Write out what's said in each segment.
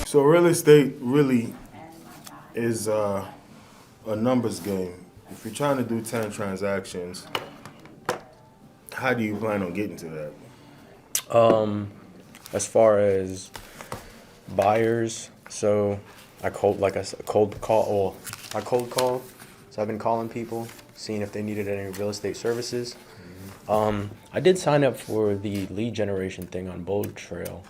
So real estate really is a numbers game. If you're trying to do 10 transactions, how do you plan on getting to that? As far as buyers, so I cold like I said, cold call. Well, I cold call. So I've been calling people, seeing if they needed any real estate services. I did sign up for the lead generation thing on Bold Trail.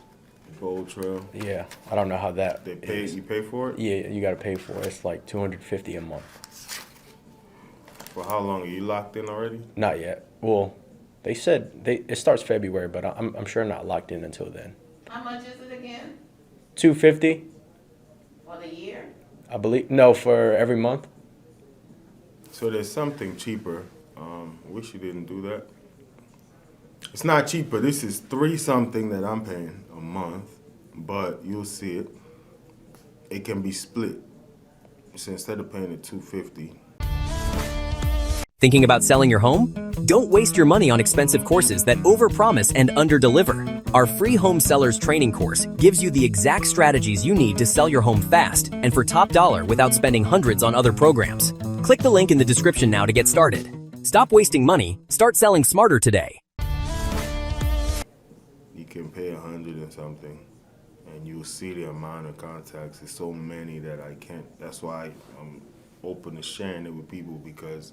Bold Trail. Yeah, I don't know how that They pay. is. You pay for it. Yeah, you got to pay for it. It's like $250 a month. For how long? Are you locked in already? Not yet. Well, they said it starts February, but I'm sure not locked in until then. How much is it again? 250, For the year? I believe. No, for every month. So there's something cheaper. Wish you didn't do that. It's not cheaper. This is three something that I'm paying a month, but you'll see it. It can be split. So instead of paying the 250. Thinking about selling your home? Don't waste your money on expensive courses that overpromise and underdeliver. Our free home sellers training course gives you the exact strategies you need to sell your home fast and for top dollar without spending hundreds on other programs. Click the link in the description now to get started. Stop wasting money. Start selling smarter today. You can pay 100 and something, and you'll see the amount of contacts. There's so many that I can't. That's why I'm open to sharing it with people, because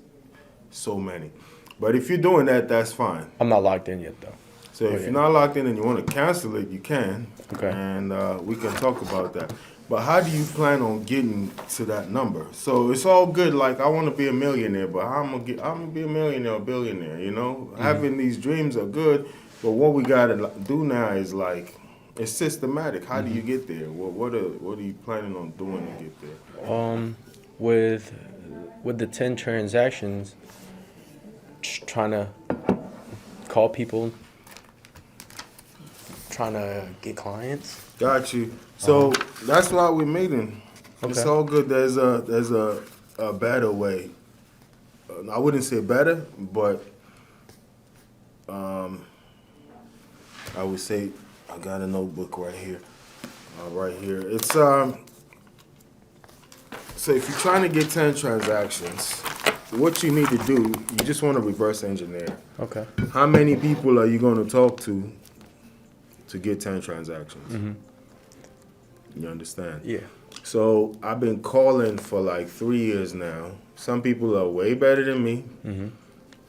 so many. But if you're doing that, that's fine. I'm not locked in yet, though. So if you're not locked in and you want to cancel it, you can. Okay. And we can talk about that. But how do you plan on getting to that number? So it's all good. Like, I want to be a millionaire, but how I'm gonna be a millionaire or billionaire? You know, having these dreams are good, but what we gotta do now is like, it's systematic. How do you get there? What are you planning on doing to get there? With the 10 transactions, trying to call people, trying to get clients. Got you. So that's why we're meeting. It's Okay. all good. There's a better way. I wouldn't say better, but I would say I got a notebook right here. Right here. It's so if you're trying to get 10 transactions, what you need to do, you just want to reverse engineer. Okay. How many people are you going to talk to get 10 transactions? You understand? Yeah. So I've been calling for like 3 years now. Some people are way better than me.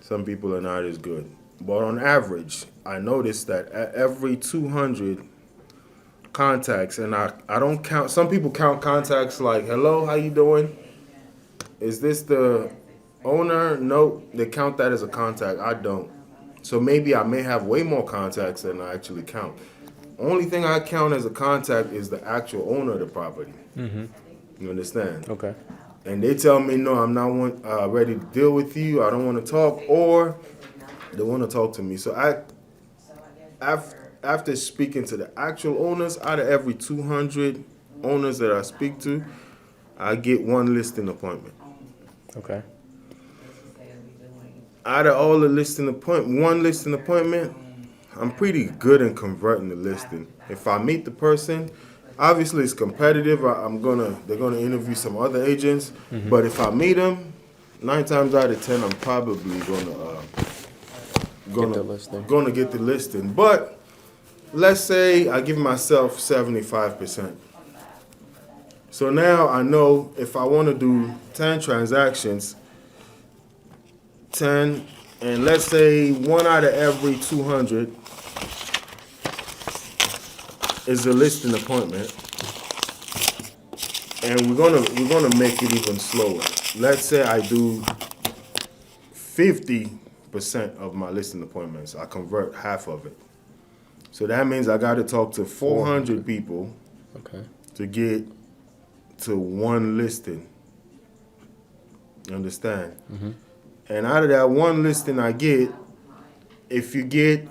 Some people are not as good. But on average, I noticed that at every 200 contacts, and I don't count, some people count contacts like, hello, how you doing? Is this the owner? No, they count that as a contact. I don't. So maybe I may have way more contacts than I actually count. Only thing I count as a contact is the actual owner of the property. You understand? Okay. And they tell me, no, I'm not ready to deal with you. I don't want to talk, or they want to talk to me. So after speaking to the actual owners, out of every 200 owners that I speak to, I get one listing appointment. Okay. Out of all the one listing appointment, I'm pretty good in converting the listing. If I meet the person, obviously it's competitive. They're gonna interview some other agents, but if I meet them, 9 times out of 10, I'm probably gonna get the listing. But let's say I give myself 75%. So now I know if I want to do 10 transactions, 10, and let's say 1 out of every 200 is a listing appointment, and we're gonna make it even slower. Let's say I do 50% of my listing appointments. I convert half of it. So that means I got to talk to 400 people Okay. to get to one listing. You understand? And out of that one listing I get, if you get,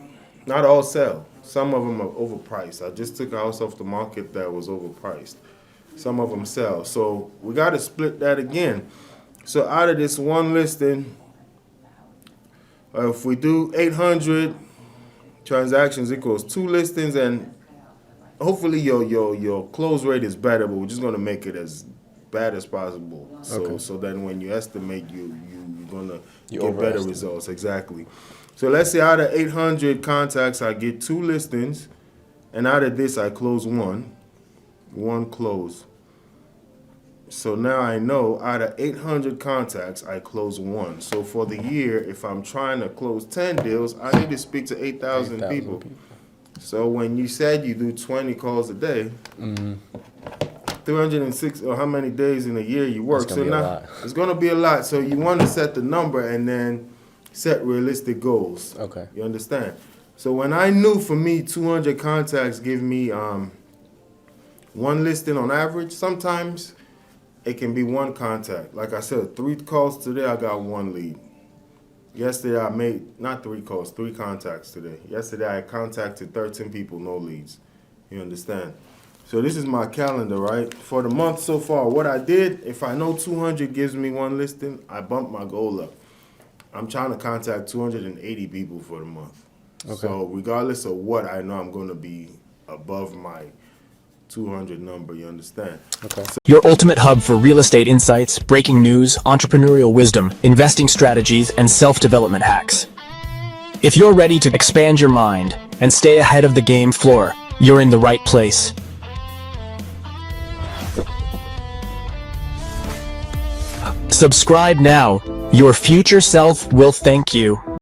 not all sell. Some of them are overpriced. I just took a house off the market that was overpriced. Some of them sell. So we got to split that again. So out of this one listing, if we do 800 transactions equals 2 listings and hopefully your close rate is better, but we're just gonna make it as bad as possible. So then when you estimate, you're gonna You get better overestimate. results. Exactly. So let's say out of 800 contacts, I get 2 listings, and out of this, I close one close. So now I know out of 800 contacts, I close 1. So for the year, if I'm trying to close 10 deals, I need to speak to 8,000 people. So when you said you do 20 calls a day, 306, or how many days in a year you work. It's gonna So be a now lot. it's going to be a lot. So you want to set the number and then set realistic goals. Okay. You understand? So when I knew for me 200 contacts give me 1 listing on average, sometimes it can be 1 contact. Like I said, 3 calls today, I got 1 lead. Yesterday I made, not 3 calls, 3 contacts today. Yesterday I contacted 13 people, no leads. You understand? So this is my calendar, right? For the month so far, what I did, if I know 200 gives me 1 listing, I bump my goal up. I'm trying to contact 280 people for the month. Okay. So regardless of what, I know I'm going to be above my 200 number, you understand? Okay. Your ultimate hub for real estate insights, breaking news, entrepreneurial wisdom, investing strategies, and self-development hacks. If you're ready to expand your mind and stay ahead of the game floor, you're in the right place. Subscribe now. Your future self will thank you.